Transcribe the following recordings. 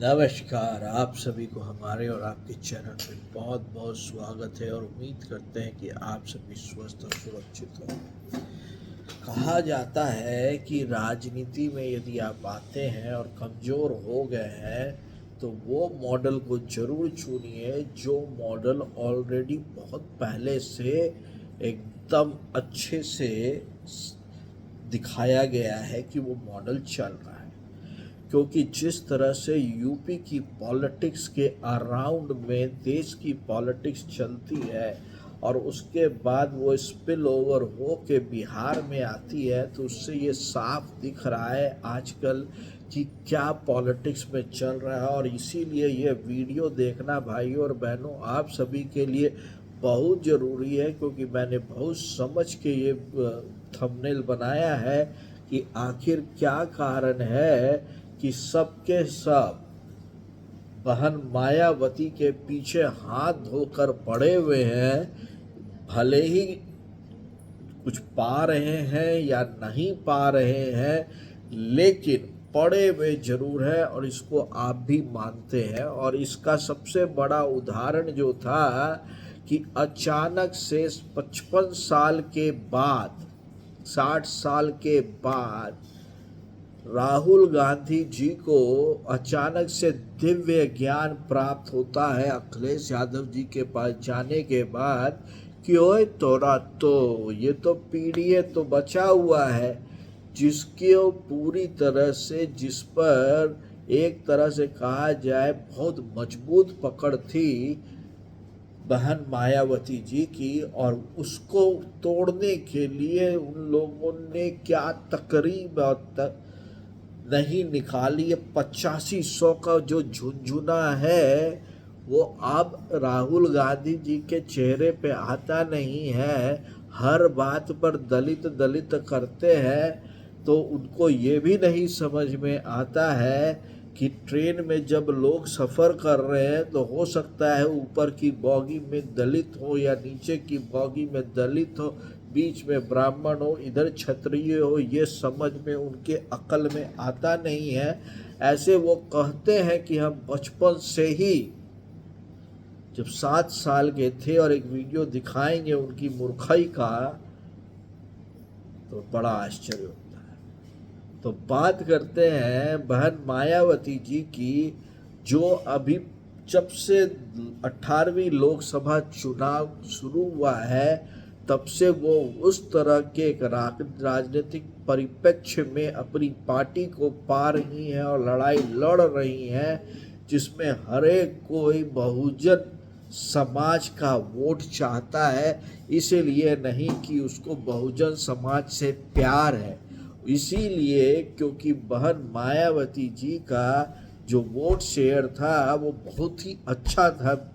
नमस्कार। आप सभी को हमारे और आपके चैनल पे बहुत बहुत स्वागत है और उम्मीद करते हैं कि आप सभी स्वस्थ और सुरक्षित हो। कहा जाता है कि राजनीति में यदि आप आते हैं और कमज़ोर हो गए हैं तो वो मॉडल को ज़रूर चुनिए जो मॉडल ऑलरेडी बहुत पहले से एकदम अच्छे से दिखाया गया है कि वो मॉडल चल रहा है। क्योंकि जिस तरह से यूपी की पॉलिटिक्स के अराउंड में देश की पॉलिटिक्स चलती है और उसके बाद वो स्पिल ओवर हो के बिहार में आती है, तो उससे ये साफ दिख रहा है आजकल कि क्या पॉलिटिक्स में चल रहा है। और इसीलिए ये वीडियो देखना भाइयों और बहनों आप सभी के लिए बहुत ज़रूरी है, क्योंकि मैंने बहुत समझ के ये थंबनेल बनाया है कि आखिर क्या कारण है कि सबके सब बहन मायावती के पीछे हाथ धोकर पड़े हुए हैं। भले ही कुछ पा रहे हैं या नहीं पा रहे हैं, लेकिन पड़े हुए जरूर है और इसको आप भी मानते हैं। और इसका सबसे बड़ा उदाहरण जो था कि अचानक से 55 साल के बाद 60 साल के बाद राहुल गांधी जी को अचानक से दिव्य ज्ञान प्राप्त होता है अखिलेश यादव जी के पास जाने के बाद कि ओए तोरा तो ये तो पीडीए तो बचा हुआ है, जिसकी पूरी तरह से जिस पर एक तरह से कहा जाए बहुत मजबूत पकड़ थी बहन मायावती जी की। और उसको तोड़ने के लिए उन लोगों ने क्या तकरीब नहीं निकाली। ये 8500 का जो झुंझुना है वो अब राहुल गांधी जी के चेहरे पे आता नहीं है। हर बात पर दलित दलित करते हैं, तो उनको ये भी नहीं समझ में आता है कि ट्रेन में जब लोग सफ़र कर रहे हैं तो हो सकता है ऊपर की बॉगी में दलित हो या नीचे की बॉगी में दलित हो, बीच में ब्राह्मण हो, इधर क्षत्रिय हो। ये समझ में उनके अकल में आता नहीं है। ऐसे वो कहते हैं कि हम बचपन से ही जब 7 साल के थे, और एक वीडियो दिखाएंगे उनकी मूर्खई का, तो बड़ा आश्चर्य होता है। तो बात करते हैं बहन मायावती जी की, जो अभी जब से 18वीं लोकसभा चुनाव शुरू हुआ है तब से वो उस तरह के एक राजनीतिक परिप्रेक्ष्य में अपनी पार्टी को पा रही हैं और लड़ाई लड़ रही हैं, जिसमें हर एक कोई बहुजन समाज का वोट चाहता है। इसीलिए नहीं कि उसको बहुजन समाज से प्यार है, इसीलिए क्योंकि बहन मायावती जी का जो वोट शेयर था वो बहुत ही अच्छा था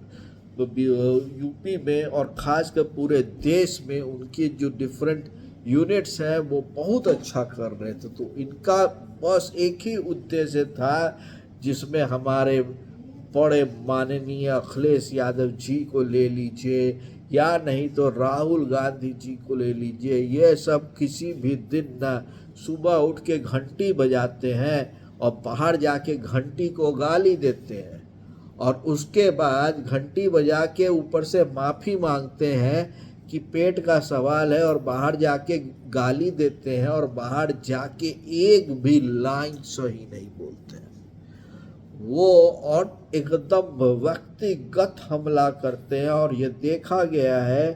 यूपी में, और खासकर पूरे देश में उनके जो डिफरेंट यूनिट्स हैं वो बहुत अच्छा कर रहे थे। तो इनका बस एक ही उद्देश्य था, जिसमें हमारे बड़े माननीय अखिलेश यादव जी को ले लीजिए या नहीं तो राहुल गांधी जी को ले लीजिए, ये सब किसी भी दिन ना सुबह उठ के घंटी बजाते हैं और बाहर जाके घंटी को गाली देते हैं, और उसके बाद घंटी बजा के ऊपर से माफ़ी मांगते हैं कि पेट का सवाल है, और बाहर जाके गाली देते हैं और बाहर जाके एक भी लाइन सही नहीं बोलते हैं वो, और एकदम व्यक्तिगत हमला करते हैं। और ये देखा गया है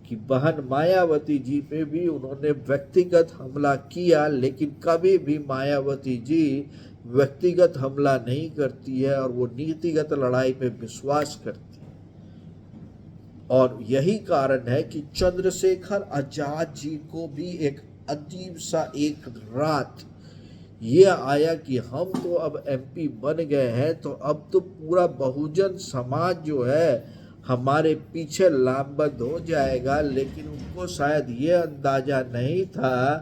कि बहन मायावती जी पे भी उन्होंने व्यक्तिगत हमला किया, लेकिन कभी भी मायावती जी व्यक्तिगत हमला नहीं करती है और वो नीतिगत लड़ाई पे विश्वास करती है। और यही कारण है कि चंद्रशेखर आजाद जी को भी एक अजीब सा एक रात ये आया कि हम तो अब एमपी बन गए हैं, तो अब तो पूरा बहुजन समाज जो है हमारे पीछे लामबंद हो जाएगा। लेकिन उनको शायद ये अंदाज़ा नहीं था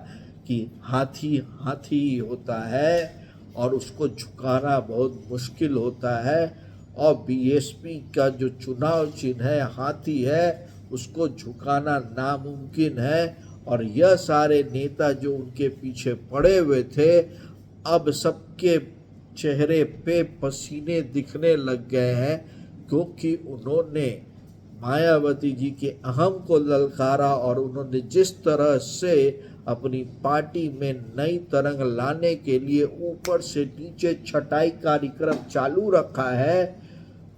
कि हाथी हाथी होता है और उसको झुकाना बहुत मुश्किल होता है, और बीएसपी का जो चुनाव चिन्ह है हाथी है, उसको झुकाना नामुमकिन है। और यह सारे नेता जो उनके पीछे पड़े हुए थे, अब सबके चेहरे पे पसीने दिखने लग गए हैं, क्योंकि उन्होंने मायावती जी के अहम को ललकारा और उन्होंने जिस तरह से अपनी पार्टी में नई तरंग लाने के लिए ऊपर से नीचे छटाई कार्यक्रम चालू रखा है,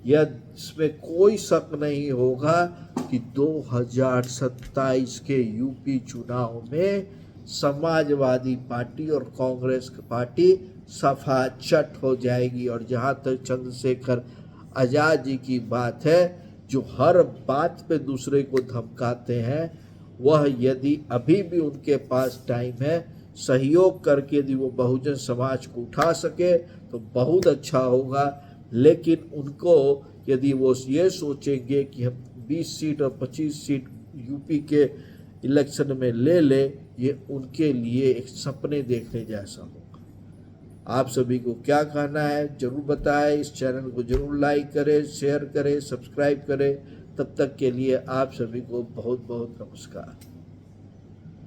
यह इसमें कोई शक नहीं होगा कि 2027 के यूपी चुनाव में समाजवादी पार्टी और कांग्रेस पार्टी सफाचट हो जाएगी। और जहाँ तक चंद्रशेखर आजाद जी की बात है, जो हर बात पे दूसरे को धमकाते हैं, वह यदि अभी भी उनके पास टाइम है, सहयोग करके यदि वो बहुजन समाज को उठा सके तो बहुत अच्छा होगा। लेकिन उनको यदि वो ये सोचेंगे कि हम 20 सीट और 25 सीट यूपी के इलेक्शन में ले ले, ये उनके लिए एक सपने देखने जैसा होगा। आप सभी को क्या कहना है जरूर बताएं। इस चैनल को जरूर लाइक करें, शेयर करें, सब्सक्राइब करें। तब तक के लिए आप सभी को बहुत बहुत नमस्कार।